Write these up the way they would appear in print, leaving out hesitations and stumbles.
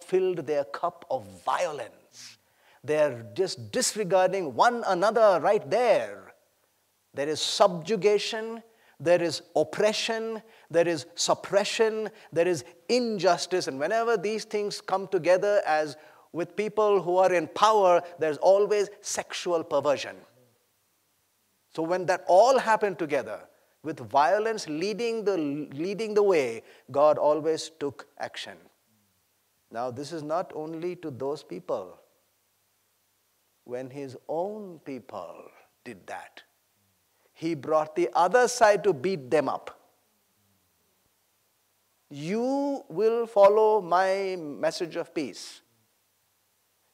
filled their cup of violence. They're just disregarding one another right there. There is subjugation, there is oppression, there is suppression, there is injustice. And whenever these things come together as with people who are in power, there's always sexual perversion. So when that all happened together, with violence leading the way, God always took action. Now this is not only to those people. When his own people did that, he brought the other side to beat them up. You will follow my message of peace.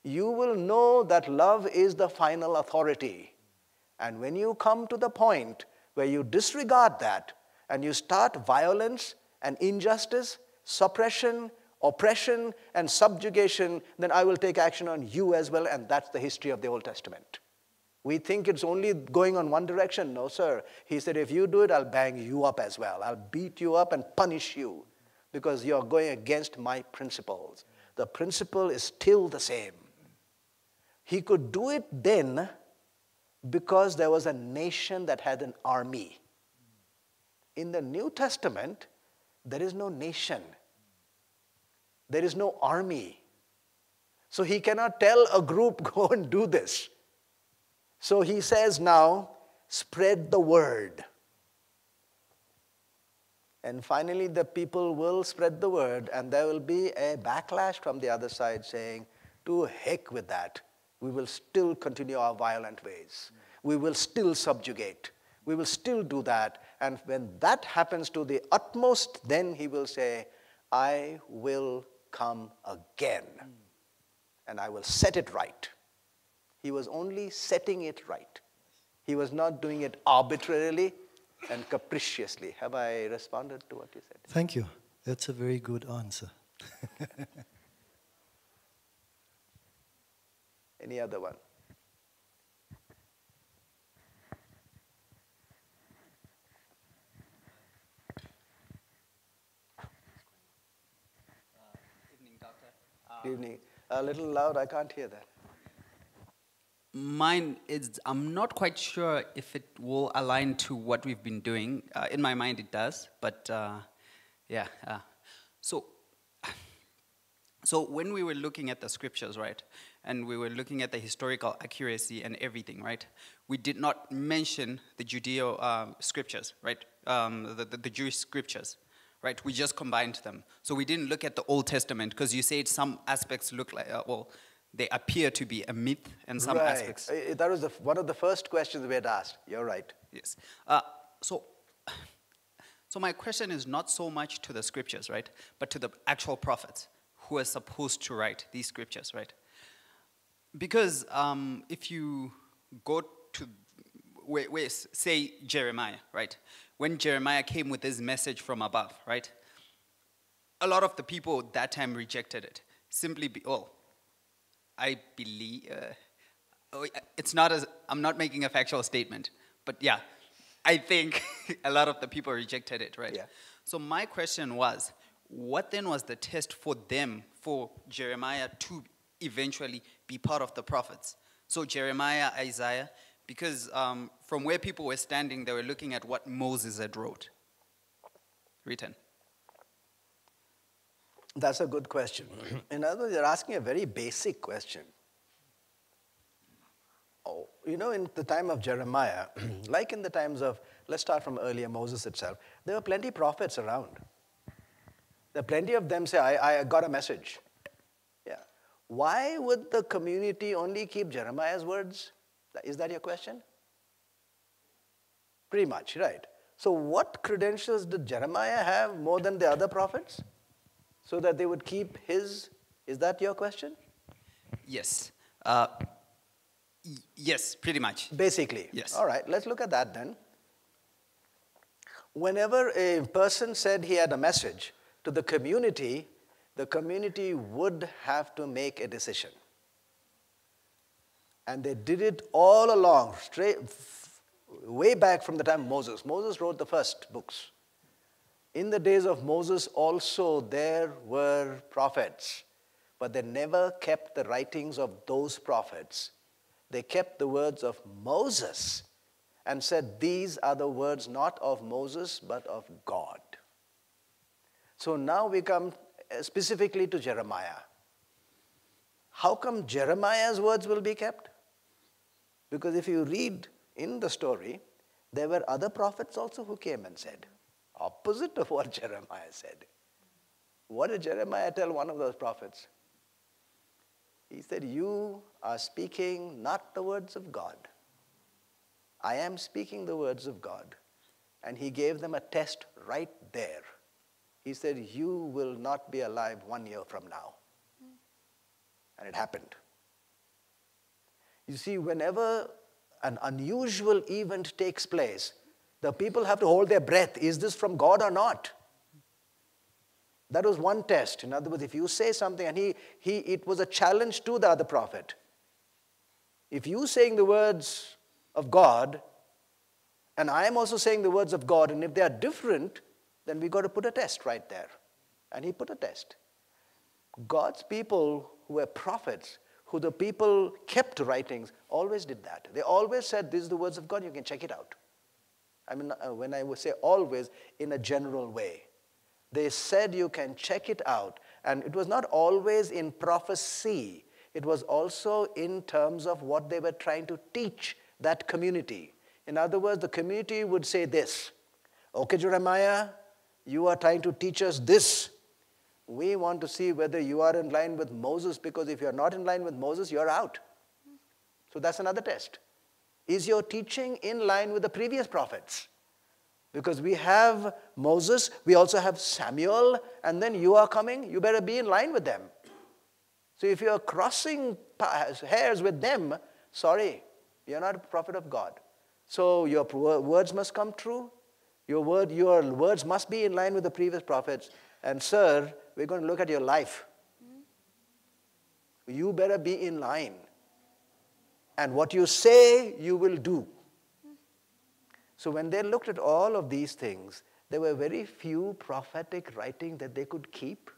You will know that love is the final authority. And when you come to the point where you disregard that and you start violence and injustice, suppression, oppression, and subjugation, then I will take action on you as well, and that's the history of the Old Testament. We think it's only going on one direction. No, sir. He said, if you do it, I'll bang you up as well. I'll beat you up and punish you because you're going against my principles. The principle is still the same. He could do it then because there was a nation that had an army. In the New Testament, there is no nation. There is no army. So he cannot tell a group, go and do this. So he says now, spread the word. And finally the people will spread the word, and there will be a backlash from the other side saying, to heck with that. We will still continue our violent ways. We will still subjugate. We will still do that. And when that happens to the utmost, then he will say, I will come again. And I will set it right. He was only setting it right. He was not doing it arbitrarily and capriciously. Have I responded to what you said? Thank you. That's a very good answer. Any other one? Evening, Doctor. Good evening. A little loud, I can't hear that. Mine is, I'm not quite sure if it will align to what we've been doing. In my mind it does, but yeah. So when we were looking at the scriptures, right, and we were looking at the historical accuracy and everything, right, we did not mention the Judeo scriptures, right, the Jewish scriptures, right, we just combined them. So we didn't look at the Old Testament, because you said some aspects look like, well, they appear to be a myth, and some aspects. That was one of the first questions we had asked. You're right. Yes. So my question is not so much to the scriptures, right, but to the actual prophets who are supposed to write these scriptures, right? Because if you go to, say Jeremiah, right? When Jeremiah came with his message from above, right? A lot of the people at that time rejected it. I believe, it's not as, I'm not making a factual statement, but yeah, I think a lot of the people rejected it, right? Yeah. So my question was, what then was the test for them, for Jeremiah to eventually be part of the prophets? So Jeremiah, Isaiah, because from where people were standing, they were looking at what Moses had written. That's a good question. In other words, you're asking a very basic question. Oh, you know, in the time of Jeremiah, like in the times of, let's start from earlier Moses itself, there were plenty of prophets around. There are plenty of them say, I got a message. Yeah. Why would the community only keep Jeremiah's words? Is that your question? Pretty much, right. So what credentials did Jeremiah have more than the other prophets? So that they would keep his, is that your question? Yes. Yes, pretty much. Basically. Yes. All right, let's look at that then. Whenever a person said he had a message to the community would have to make a decision. And they did it all along, way back from the time of Moses. Moses wrote the first books. In the days of Moses also there were prophets. but they never kept the writings of those prophets. They kept the words of Moses and said, these are the words not of Moses, but of God. So now we come specifically to Jeremiah. How come Jeremiah's words will be kept? Because if you read in the story, there were other prophets also who came and said, opposite of what Jeremiah said. What did Jeremiah tell one of those prophets? He said, you are speaking not the words of God. I am speaking the words of God. And he gave them a test right there. He said, you will not be alive 1 year from now. And it happened. You see, whenever an unusual event takes place, the people have to hold their breath. Is this from God or not? That was one test. In other words, if you say something, and it was a challenge to the other prophet. If you saying the words of God, and I am also saying the words of God, and if they are different, then we got to put a test right there. And he put a test. God's people who were prophets, who the people kept writings, always did that. They always said, this is the words of God, you can check it out. I mean, when I would say always, in a general way. They said you can check it out. And it was not always in prophecy. It was also in terms of what they were trying to teach that community. In other words, the community would say this, okay, Jeremiah, you are trying to teach us this. We want to see whether you are in line with Moses, because if you're not in line with Moses, you're out. So that's another test. Is your teaching in line with the previous prophets? Because we have Moses, we also have Samuel, and then you are coming, you better be in line with them. So if you're crossing hairs with them, sorry, you're not a prophet of God. So your words must come true. Your words must be in line with the previous prophets. And sir, we're going to look at your life. You better be in line. And what you say, you will do. So when they looked at all of these things, there were very few prophetic writing that they could keep.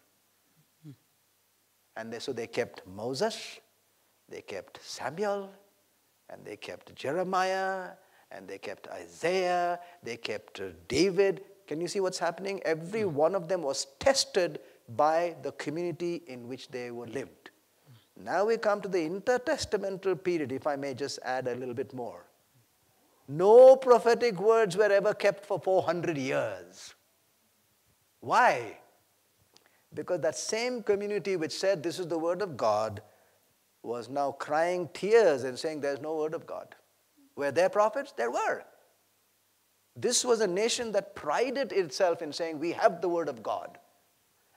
And so they kept Moses, they kept Samuel, and they kept Jeremiah, and they kept Isaiah, they kept David. Can you see what's happening? Every one of them was tested by the community in which they were lived. Now we come to the intertestamental period, if I may just add a little bit more. No prophetic words were ever kept for 400 years. Why? Because that same community which said this is the word of God was now crying tears and saying there's no word of God. Were there prophets? There were. This was a nation that prided itself in saying we have the word of God.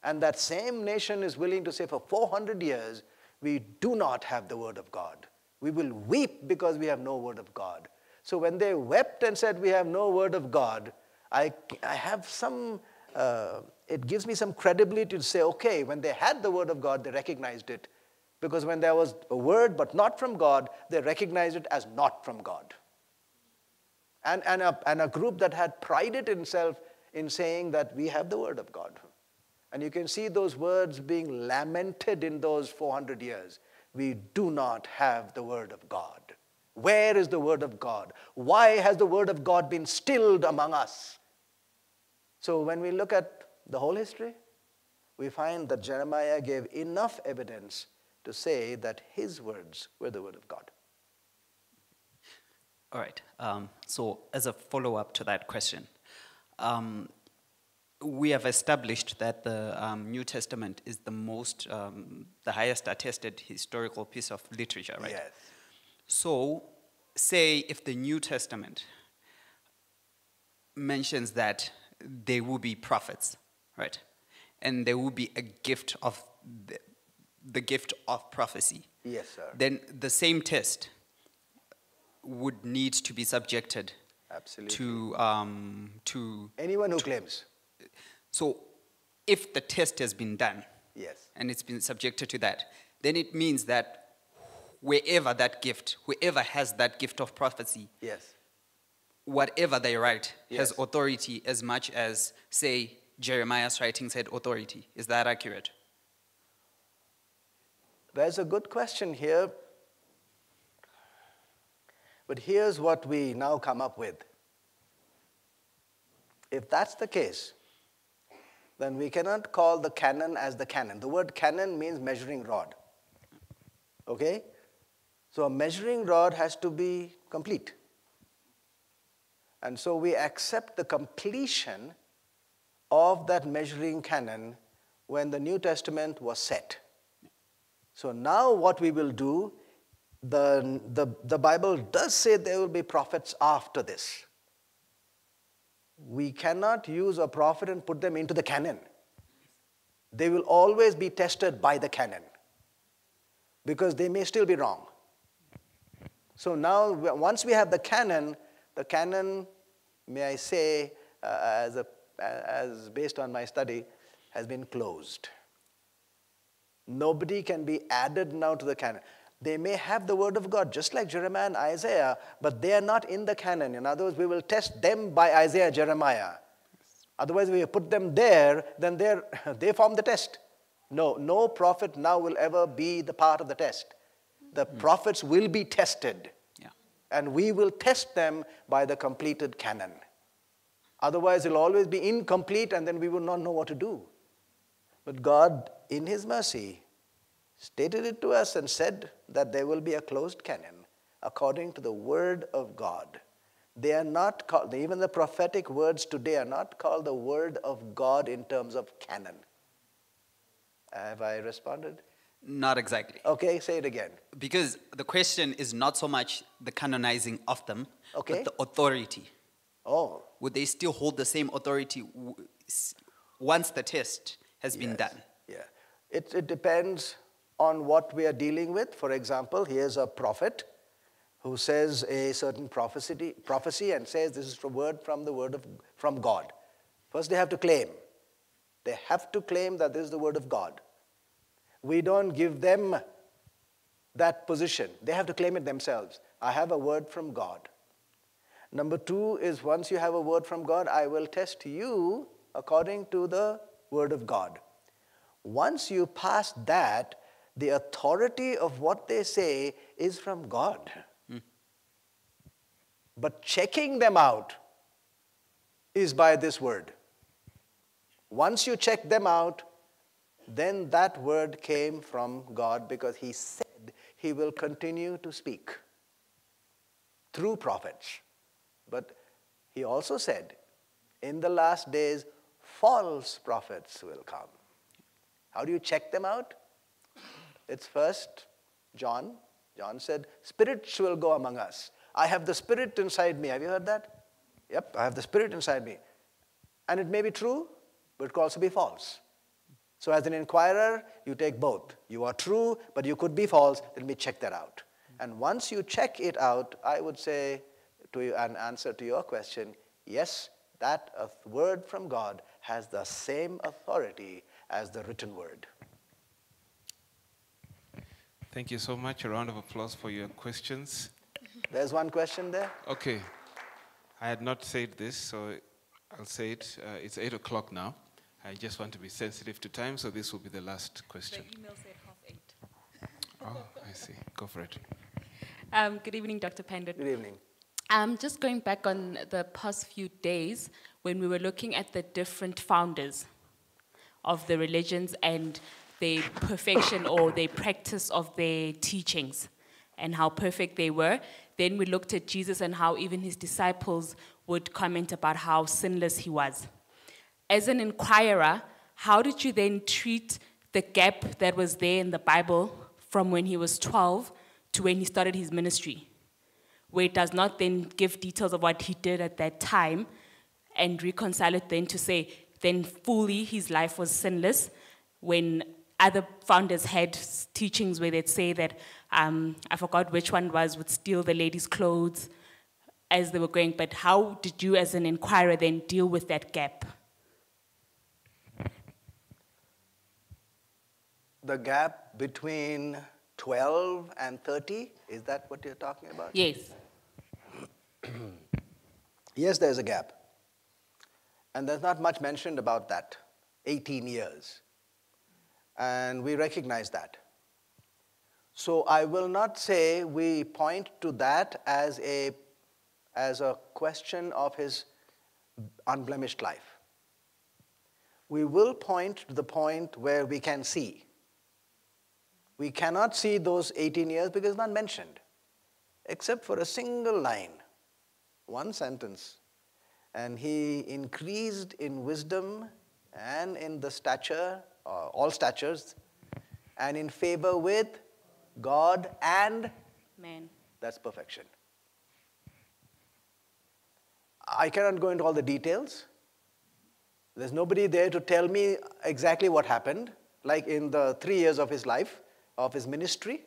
And that same nation is willing to say for 400 years we do not have the word of God. We will weep because we have no word of God. So when they wept and said we have no word of God, I have some, it gives me some credibility to say, okay, when they had the word of God, they recognized it. Because when there was a word but not from God, they recognized it as not from God. And a group that had prided itself in saying that we have the word of God. And you can see those words being lamented in those 400 years. We do not have the word of God. Where is the word of God? Why has the word of God been stilled among us? So when we look at the whole history, we find that Jeremiah gave enough evidence to say that his words were the word of God. All right. So as a follow-up to that question, we have established that the New Testament is the highest attested historical piece of literature, right? Yes. So, say if the New Testament mentions that there will be prophets, right? And there will be a gift of the gift of prophecy. Yes, sir. Then the same test would need to be subjected Absolutely. to anyone who claims. So if the test has been done, yes, and it's been subjected to that, then it means that whoever has that gift of prophecy, yes, whatever they write Yes. has authority as much as, say, Jeremiah's writings had authority. Is that accurate? There's a good question here, but here's what we now come up with. If that's the case, then we cannot call the canon as the canon. The word canon means measuring rod. Okay? So a measuring rod has to be complete. And so we accept the completion of that measuring canon when the New Testament was set. So now what we will do, the Bible does say there will be prophets after this. We cannot use a prophet and put them into the canon. They will always be tested by the canon because they may still be wrong. So now, once we have the canon, may I say, as based on my study, has been closed. Nobody can be added now to the canon. They may have the word of God, just like Jeremiah and Isaiah, but they are not in the canon. In other words, we will test them by Isaiah, Jeremiah. Otherwise, if we put them there, then they form the test. No prophet now will ever be the part of the test. The prophets will be tested. Yeah. And we will test them by the completed canon. Otherwise, it will always be incomplete, and then we will not know what to do. But God, in His mercy, stated it to us and said that there will be a closed canon according to the word of God. They are not called, even the prophetic words today are not called the word of God in terms of canon. Have I responded? Not exactly. Okay, say it again. Because the question is not so much the canonizing of them, Okay. but the authority. Oh. Would they still hold the same authority once the test has been done? Yeah. It depends on what we are dealing with. For example, here's a prophet who says a certain prophecy and says this is a word from God. First they have to claim. They have to claim that this is the word of God. We don't give them that position. They have to claim it themselves. I have a word from God. Number two is once you have a word from God, I will test you according to the word of God. Once you pass that, the authority of what they say is from God. But checking them out is by this word. Once you check them out, then that word came from God because He said He will continue to speak through prophets. But He also said, in the last days, false prophets will come. How do you check them out? It's first John. John said, spirits will go among us. I have the Spirit inside me. Have you heard that? Yep, I have the Spirit inside me. And it may be true, but it could also be false. So as an inquirer, you take both. You are true, but you could be false. Let me check that out. And once you check it out, I would say to you, an answer to your question, yes, that word from God has the same authority as the written word. Thank you so much. A round of applause for your questions. There's one question there. Okay. I had not said this, so I'll say it. It's 8 o'clock now. I just want to be sensitive to time, so this will be the last question. The email said 8:30. Oh, I see. Go for it. Good evening, Dr. Pandit. Good evening. Just going back on the past few days when we were looking at the different founders of the religions and their perfection or their practice of their teachings and how perfect they were. Then we looked at Jesus and how even his disciples would comment about how sinless he was. As an inquirer, how did you then treat the gap that was there in the Bible from when he was 12 to when he started his ministry, where it does not then give details of what he did at that time and reconcile it then to say, then fully his life was sinless, when other founders had teachings where they'd say that, I forgot which one would steal the ladies' clothes as they were going, but how did you as an inquirer then deal with that gap? The gap between 12 and 30, is that what you're talking about? Yes. Yes, there's a gap. And there's not much mentioned about that, 18 years. And we recognize that. So I will not say we point to that as a question of his unblemished life. We will point to the point where we can see. We cannot see those 18 years because it's not mentioned, except for a single line, one sentence. And he increased in wisdom and in the stature, all statures, and in favor with God and Man. that's perfection. I cannot go into all the details. There's nobody there to tell me exactly what happened, like in the 3 years of his life, of his ministry.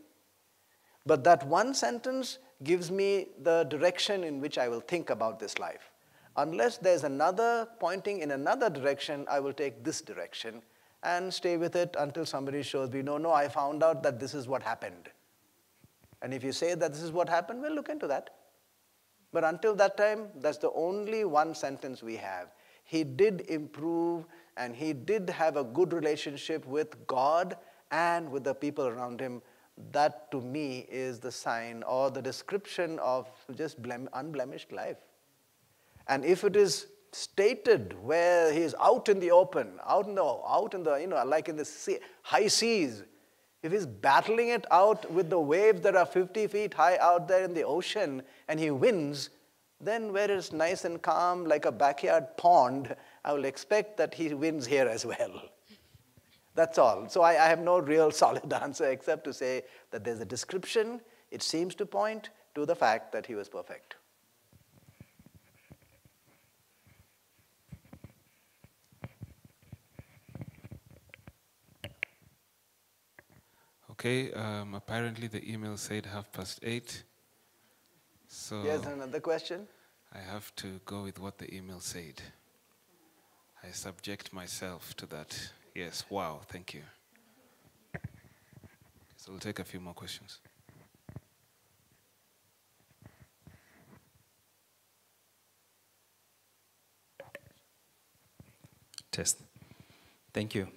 But that one sentence gives me the direction in which I will think about this life. Unless there's another pointing in another direction, I will take this direction and stay with it until somebody shows me, no, I found out that this is what happened. And if you say that this is what happened, we'll look into that. But until that time, that's the only one sentence we have. He did improve and he did have a good relationship with God and with the people around him. That to me is the sign or the description of just unblemished life. And if it is stated where he is out in the open, out in the like in the sea, high seas, if he's battling it out with the waves that are 50 feet high out there in the ocean and he wins, then where it's nice and calm like a backyard pond, I will expect that he wins here as well. That's all. So I have no real solid answer except to say that there's a description. It seems to point to the fact that he was perfect. Okay, apparently the email said 8:30. So Yes, another question? I have to go with what the email said. I subject myself to that. Yes, wow, thank you. So we'll take a few more questions. Test. Thank you.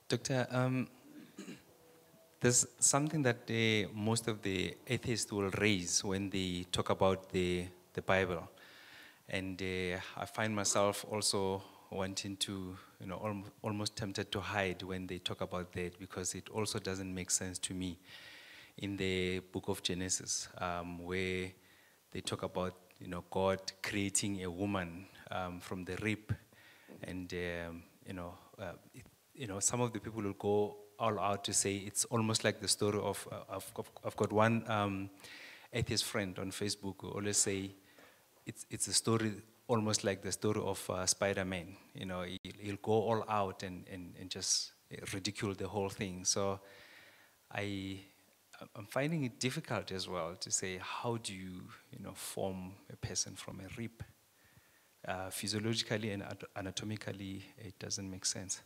Doctor, there's something that most of the atheists will raise when they talk about the Bible. And I find myself also wanting to, almost tempted to hide when they talk about that because it also doesn't make sense to me. In the book of Genesis, where they talk about, God creating a woman from the rib. And, some of the people will go all out to say it's almost like the story of, I've got one atheist friend on Facebook who always say it's a story almost like the story of Spider-Man. He'll go all out and just ridicule the whole thing. So I'm finding it difficult as well to say how do you, form a person from a rib? Physiologically and anatomically, it doesn't make sense.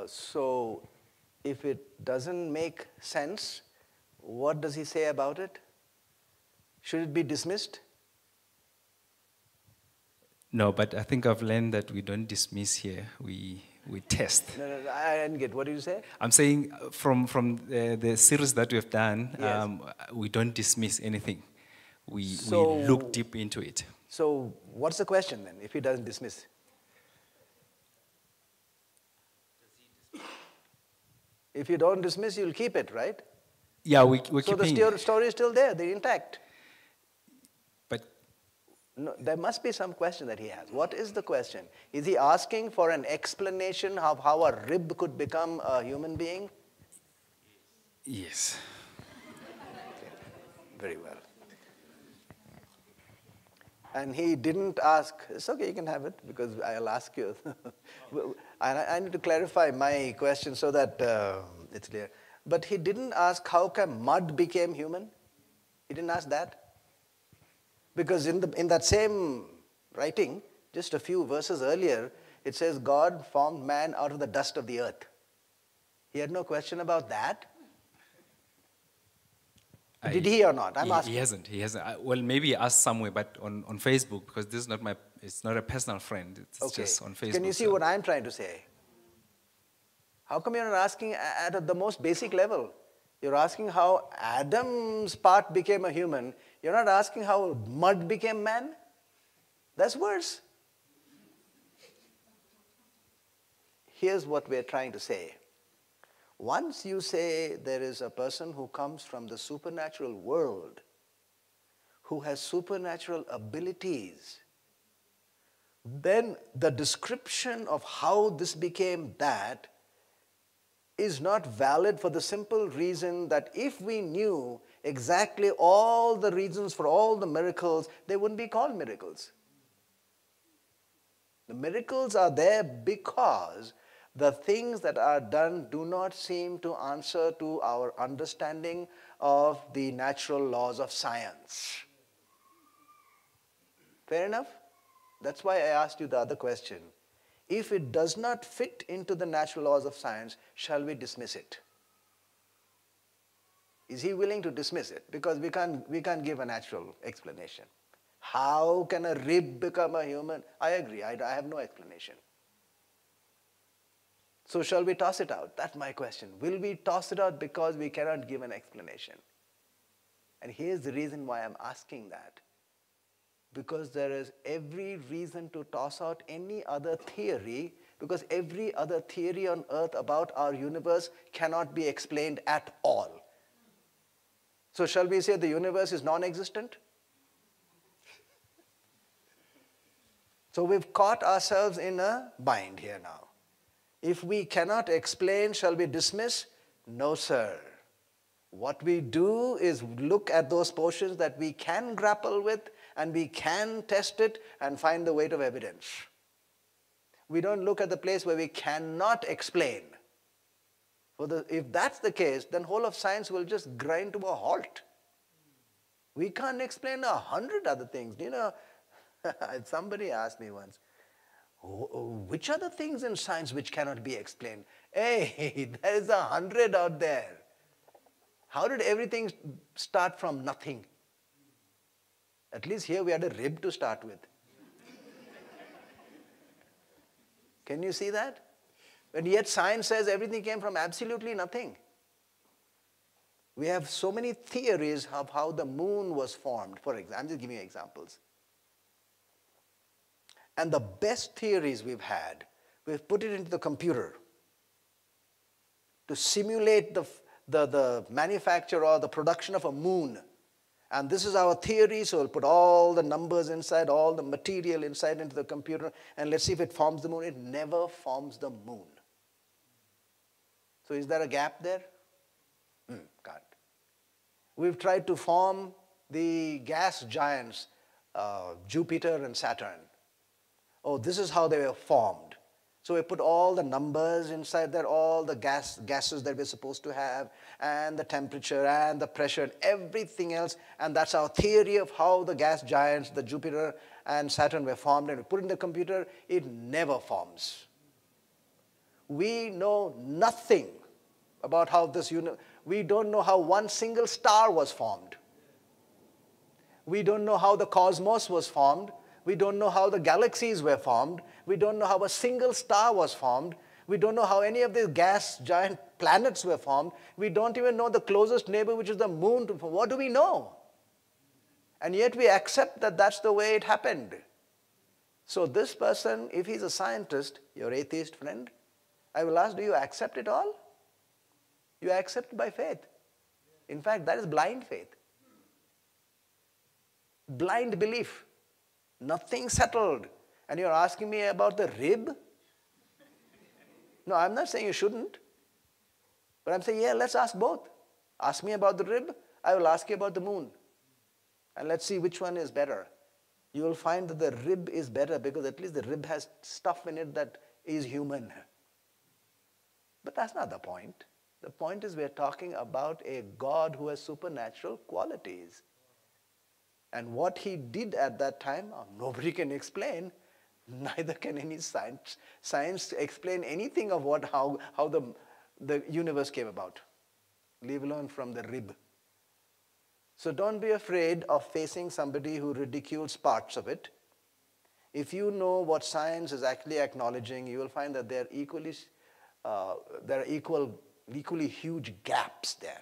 So if it doesn't make sense, what does he say about it? Should it be dismissed? No, but I think I've learned that we don't dismiss here. We test. No, I didn't get. What did you say? I'm saying from the series that we've done, Yes. We don't dismiss anything. We look deep into it. So what's the question then, if he doesn't dismiss? If you don't dismiss, you'll keep it, right? Yeah, we're So keeping the story is still there, they're intact. But No, there must be some question that he has. What is the question? Is he asking for an explanation of how a rib could become a human being? yes. Very well. And he didn't ask, it's okay, you can have it, because I'll ask you. I need to clarify my question so that it's clear. But he didn't ask how come mud became human? He didn't ask that. Because in that same writing, just a few verses earlier, it says God formed man out of the dust of the earth. He had no question about that. Did he or not? I'm asking. He hasn't. Well, maybe he asked somewhere, but on Facebook, because this is it's not a personal friend. It's Okay. just on Facebook. Can you see what I'm trying to say? How come you're not asking at the most basic level? You're asking how Adam's part became a human. You're not asking how mud became man. That's worse. Here's what we're trying to say. Once you say there is a person who comes from the supernatural world, who has supernatural abilities, then the description of how this became that is not valid for the simple reason that if we knew exactly all the reasons for all the miracles, they wouldn't be called miracles. The miracles are there because the things that are done do not seem to answer to our understanding of the natural laws of science. Fair enough? That's why I asked you the other question. If it does not fit into the natural laws of science, shall we dismiss it? Is he willing to dismiss it? Because we can't give a natural explanation. How can a rib become a human? I agree, I have no explanation. So shall we toss it out? That's my question. Will we toss it out because we cannot give an explanation? And here's the reason why I'm asking that. Because there is every reason to toss out any other theory, because every other theory on earth about our universe cannot be explained at all. So shall we say the universe is non-existent? So we've caught ourselves in a bind here now. If we cannot explain, shall we dismiss? No, sir. What we do is look at those portions that we can grapple with and we can test it and find the weight of evidence. We don't look at the place where we cannot explain. If that's the case, then whole of science will just grind to a halt. We can't explain 100 other things. You know, somebody asked me once, which are the things in science which cannot be explained? Hey, there's 100 out there. How did everything start from nothing? At least here we had a rib to start with. Can you see that? And yet science says everything came from absolutely nothing. We have so many theories of how the moon was formed. For example, I'm just giving you examples. And the best theories we've had, we've put it into the computer to simulate the manufacture or the production of a moon. And this is our theory, so we'll put all the numbers inside, all the material inside into the computer, and let's see if it forms the moon. It never forms the moon. So is there a gap there? Can't. We've tried to form the gas giants, Jupiter and Saturn. Oh, this is how they were formed. So we put all the numbers inside there, all the gases that we're supposed to have, and the temperature and the pressure and everything else, and that's our theory of how the gas giants, the Jupiter and Saturn were formed, and we put it in the computer, it never forms. We know nothing about how this universe, we don't know how one single star was formed. We don't know how the cosmos was formed. We don't know how the galaxies were formed. We don't know how a single star was formed. We don't know how any of these gas giant planets were formed. We don't even know the closest neighbor, which is the moon. What do we know? And yet we accept that that's the way it happened. So this person, if he's a scientist, your atheist friend, I will ask, do you accept it all? You accept by faith. In fact, that is blind faith. Blind belief. Nothing settled. And you're asking me about the rib? No, I'm not saying you shouldn't. But I'm saying, yeah, let's ask both. Ask me about the rib. I will ask you about the moon. And let's see which one is better. You will find that the rib is better because at least the rib has stuff in it that is human. But that's not the point. The point is we're talking about a God who has supernatural qualities. And what he did at that time, nobody can explain. Neither can any science explain anything of how the universe came about, leave alone from the rib. So don't be afraid of facing somebody who ridicules parts of it. If you know what science is actually acknowledging, you will find that they're equally there are equally huge gaps there.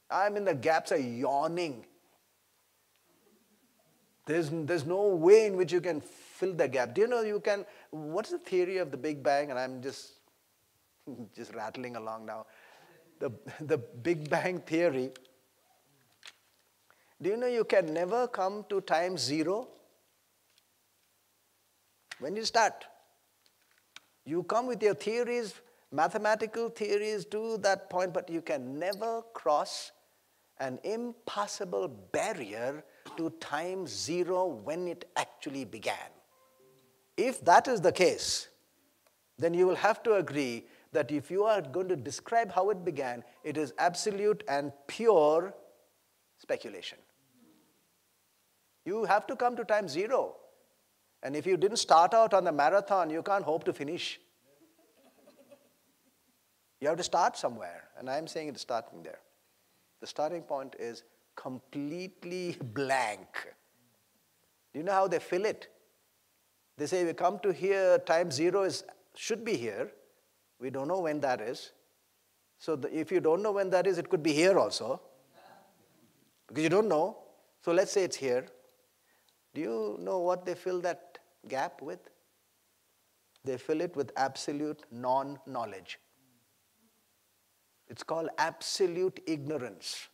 I mean, the gaps are yawning. There's no way in which you can fill the gap. Do you know you can, what's the theory of the Big Bang? And I'm just rattling along now. The Big Bang theory. Do you know you can never come to time zero? When you start, you come with your theories, mathematical theories to that point, but you can never cross an impassable barrier to time zero when it actually began. If that is the case, then you will have to agree that if you are going to describe how it began, it is absolute and pure speculation. You have to come to time zero. And if you didn't start out on the marathon, you can't hope to finish. You have to start somewhere, and I'm saying it's starting there. The starting point is completely blank. Do you know how they fill it? They say, we come to here, time zero should be here. We don't know when that is. So if you don't know when that is, it could be here also. Because you don't know. So let's say it's here. Do you know what they fill that gap with? They fill it with absolute non-knowledge. It's called absolute ignorance.